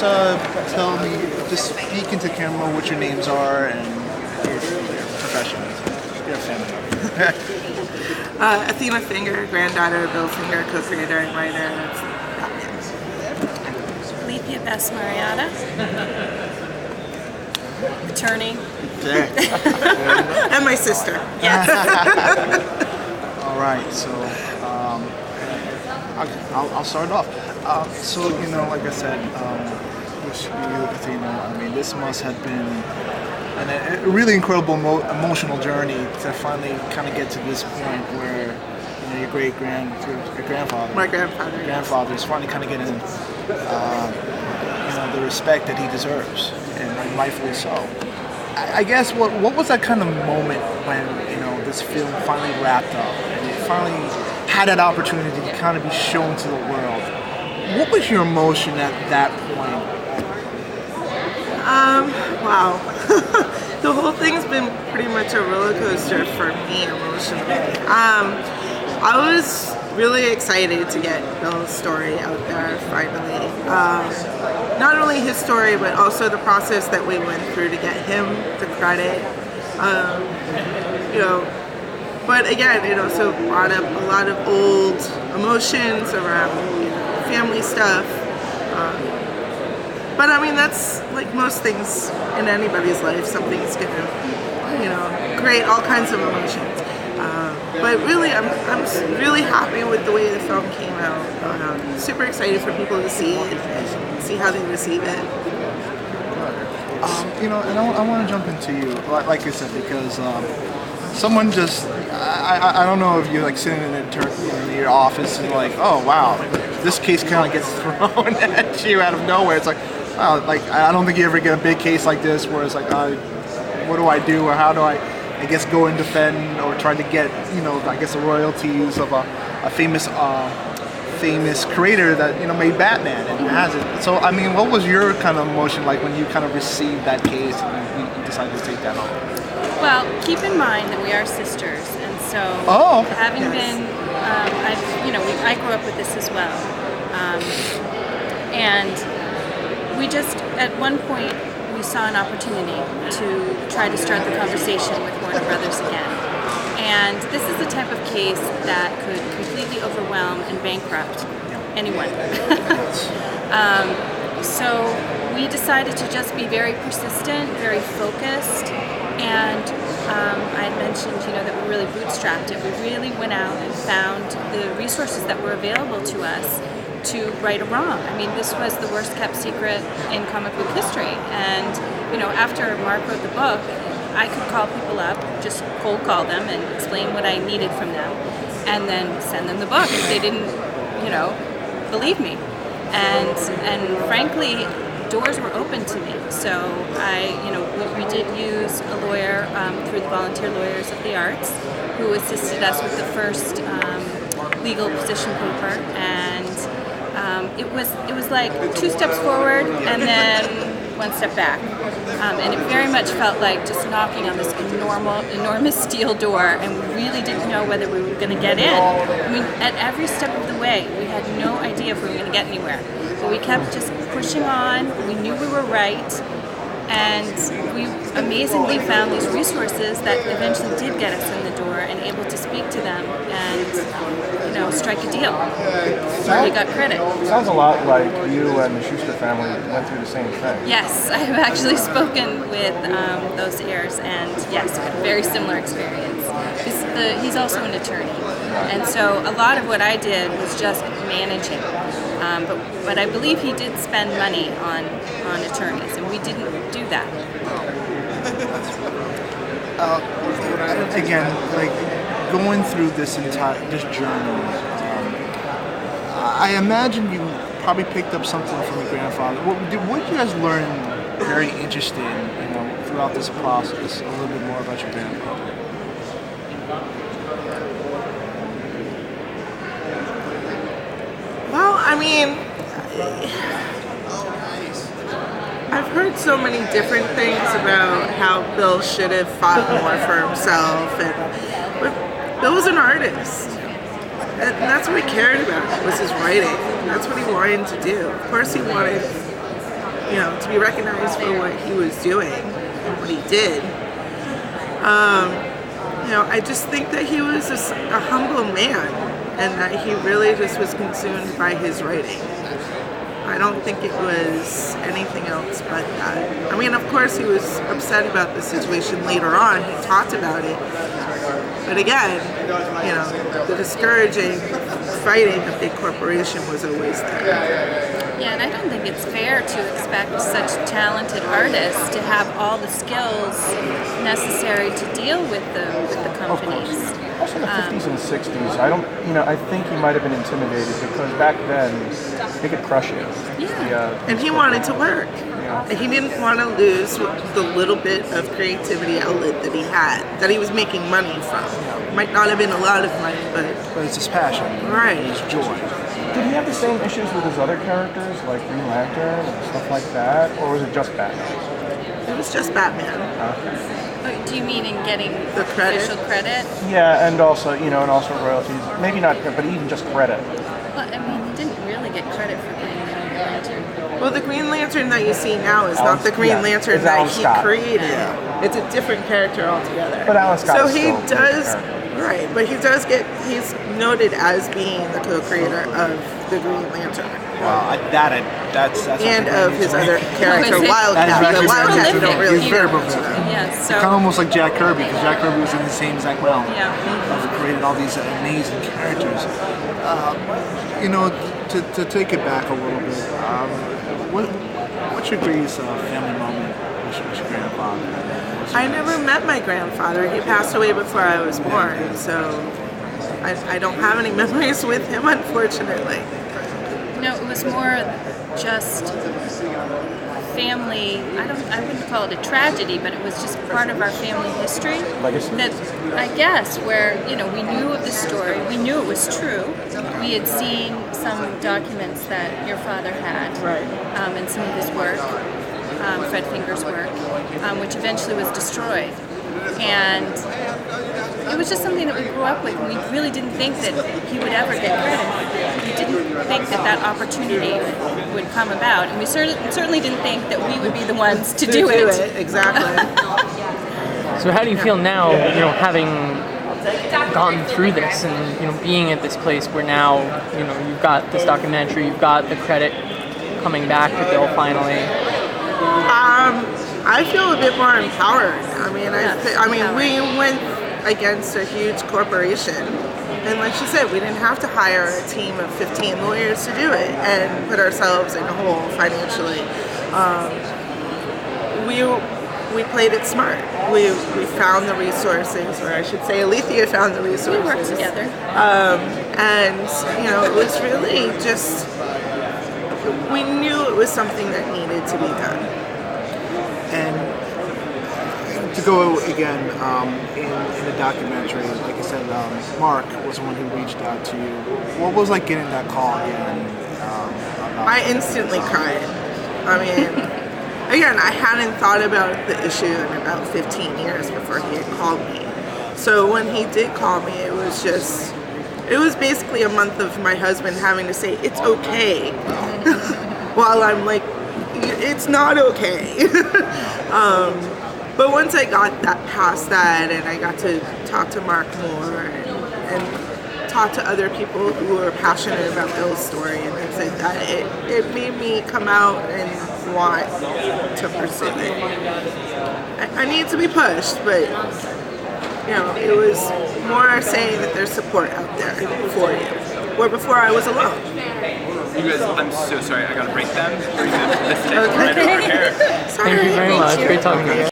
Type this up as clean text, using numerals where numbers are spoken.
tell me, just speak into camera what your names are and your profession. Your family. Athena Finger, granddaughter of Bill Finger, co-creator and writer of Batman. Alethia Mariotta, attorney. And my sister. Yes. All right, so I'll start off. So like I said, with you, Athena, I mean, this must have been a really incredible emotional journey to finally kind of get to this point where your your grandfather, My grandfather, is finally kind of getting the respect that he deserves, and rightfully so. I guess what was that kind of moment when this film finally wrapped up and it finally had that opportunity to kind of be shown to the world? What was your emotion at that point? Wow. The whole thing's been pretty much a roller coaster for me emotionally. I was really excited to get Bill's story out there finally. Not only his story, but also the process that we went through to get him the credit. But again, so brought up a lot of old emotions around family stuff. But I mean, that's like most things in anybody's life. Something's gonna, create all kinds of emotions. But really, I'm really happy with the way the film came out. Super excited for people to see it and see how they receive it. And I want to jump into you, like I said, because someone just, I don't know if you're like sitting in your office and like, oh wow, this case kind of gets thrown at you out of nowhere. It's like, wow, like I don't think you ever get a big case like this where it's like, what do I do, or how do I guess go and defend or try to get the royalties of a famous creator that made Batman and has it. So I mean, what was your kind of emotion like when you kind of received that case and you decided to take that on? Well, keep in mind that we are sisters, and so having been, I grew up with this as well, and we just at one point we saw an opportunity to try to start the conversation with Warner Brothers again. And this is the type of case that could completely overwhelm and bankrupt anyone. So we decided to just be very persistent, very focused, and I had mentioned, that we really bootstrapped it. We really went out and found the resources that were available to us to right a wrong. I mean, this was the worst kept secret in comic book history. And, after Mark wrote the book, I could call people up, just cold call them and explain what I needed from them, and then send them the book if they didn't, believe me. And frankly, doors were open to me. So we did use a lawyer through the Volunteer Lawyers of the Arts, who assisted us with the first legal position paper, and it was like 2 steps forward and then 1 step back, and it very much felt like just knocking on this enormous steel door, and we really didn't know whether we were going to get in. I mean, at every step of the way, we had no idea if we were going to get anywhere, but we kept just pushing on. We knew we were right, and we amazingly found these resources that eventually did get us in the door and able to speak to them and strike a deal where we got credit. Sounds a lot like you and the Schuster family went through the same thing. Yes, I have actually spoken with those heirs, and yes, had a very similar experience. He's also an attorney, and so a lot of what I did was just managing. But I believe he did spend money on attorneys, and we didn't do that. Again, like going through this journey, I imagine you probably picked up something from your grandfather. What did you guys learn very interesting, throughout this process? A little bit more about your grandfather. Well, I mean, I've heard so many different things about how Bill should have fought more for himself, but Bill was an artist, and that's what he cared about, was his writing. That's what he wanted to do. Of course he wanted to be recognized for what he was doing and what he did. I just think that he was a humble man, and that he really just was consumed by his writing. I don't think it was anything else but that. I mean, of course, he was upset about the situation later on. He talked about it. But again, the discouraging fighting a big corporation was always there. Yeah, and I don't think it's fair to expect such talented artists to have all the skills necessary to deal with the companies. Also in the 50s and 60s, I think he might have been intimidated because back then they could crush you. Yeah. And he wanted to work. And he didn't want to lose the little bit of creativity outlet that he had, that he was making money from. It might not have been a lot of money, but it's his passion, right? His joy. Did he have the same issues with his other characters, like Green Lantern and stuff like that, or was it just Batman? It was just Batman. Oh, do you mean in getting the credit? Official credit? Yeah, and also royalties. Maybe not, but even just credit. Well, I mean, he didn't really get credit for Green Lantern. Well, the Green Lantern that you see now is not the Green Lantern that he created. Yeah. It's a different character altogether. But Alan Scott is still right, but he's noted as being the co-creator of the Green Lantern. Wow, that's and of his other character, Wildcat. The Wildcat, we don't really. He's very prolific. Yeah, so kind of almost like Jack Kirby, because Jack Kirby was in the same exact realm. Yeah. He created all these amazing characters. To take it back a little bit, what's your greatest family moment with your grandfather? I never met my grandfather. He passed away before I was born, so I don't have any memories with him, unfortunately. No, it was more just family. I wouldn't call it a tragedy, but it was just part of our family history. Legacy? That I guess where we knew of the story, we knew it was true. We had seen some documents that your father had, right, and some of his work. Fred Finger's work, which eventually was destroyed. And it was just something that we grew up with, and we really didn't think that he would ever get credit. We didn't think that opportunity would come about, and we certainly didn't think that we would be the ones to do it. Exactly. So how do you feel now, having gone through this and, being at this place where now, you've got this documentary, you've got the credit coming back to Bill finally? I feel a bit more empowered. We went against a huge corporation, and like she said, we didn't have to hire a team of 15 lawyers to do it and put ourselves in a hole financially. We played it smart. We found the resources, or I should say, Alethia found the resources. We worked together, and it was really just. We knew it was something that needed to be done. And to go again, in the documentary, like I said, Mark was the one who reached out to you. What was like getting that call again? I instantly cried. Again, I hadn't thought about the issue in about 15 years before he had called me. So when he did call me, it was basically a month of my husband having to say, it's okay. While I'm like, it's not okay. But once I got past that, and I got to talk to Mark more and talk to other people who were passionate about Bill's story and things like that, it made me come out and want to pursue it. I need to be pushed, but it was more saying that there's support out there for you. Where before I was alone. You guys, I'm so sorry, I gotta break them. Are you gonna listen right over here? Sorry. Thank you very much. Great talking to you.